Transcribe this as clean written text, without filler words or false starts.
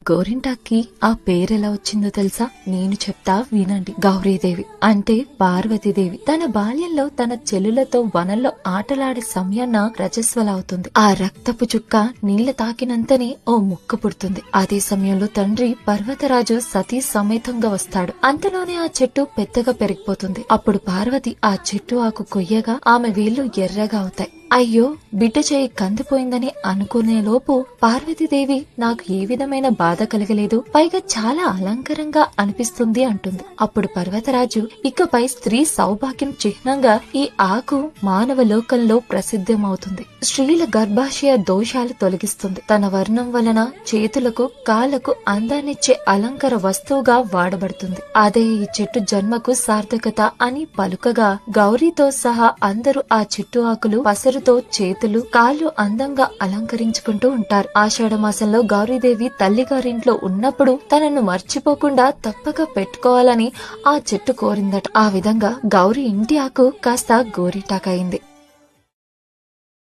గోరింటాక్కి ఆ పేరెలా వచ్చిందో తెలుసా? నేను చెప్తా వినండి. గౌరీదేవి అంటే పార్వతీదేవి తన బాల్యంలో తన చెల్లులతో వనంలో ఆటలాడే సమయాన్న రజస్వలవుతుంది. ఆ రక్తపు చుక్క నీళ్ల తాకినంతనే ఓ ముక్క పుడుతుంది. అదే సమయంలో తండ్రి పర్వతరాజు సతీ సమేతంగా వస్తాడు. అంతలోనే ఆ చెట్టు పెద్దగా పెరిగిపోతుంది. అప్పుడు పార్వతి ఆ చెట్టు ఆకు కొయ్యగా ఆమె వేళ్లు ఎర్రగా అవుతాయి. అయ్యో బిడ్డ చేయి కందిపోయిందని అనుకునే లోపు పార్వతీదేవి నాకు ఏ విధమైన బాధ కలగలేదు, పైగా చాలా అలంకరంగా అనిపిస్తుంది అంటుంది. అప్పుడు పర్వతరాజు ఇకపై స్త్రీ సౌభాగ్యం చిహ్నంగా ఈ ఆకు మానవ లోకంలో ప్రసిద్ధమవుతుంది. స్త్రీల గర్భాశయ దోషాలు తొలగిస్తుంది. తన వర్ణం వలన చేతులకు కాళ్లకు అందాన్నిచ్చే అలంకార వస్తువుగా వాడబడుతుంది. అదే ఈ చెట్టు జన్మకు సార్థకత అని పలుకగా గౌరీతో సహా అందరూ ఆ చెట్టు ఆకులు పసరుతో చేతులు కాళ్ళు అందంగా అలంకరించుకుంటూ ఉంటారు. ఆషాఢ మాసంలో గౌరీదేవి తల్లిగారింట్లో ఉన్నప్పుడు తనను మర్చిపోకుండా తప్పక పెట్టుకోవాలని ఆ చెట్టు కోరిందట. ఆ విధంగా గౌరీ ఇంటి ఆకు కాస్త గోరింటాకయింది.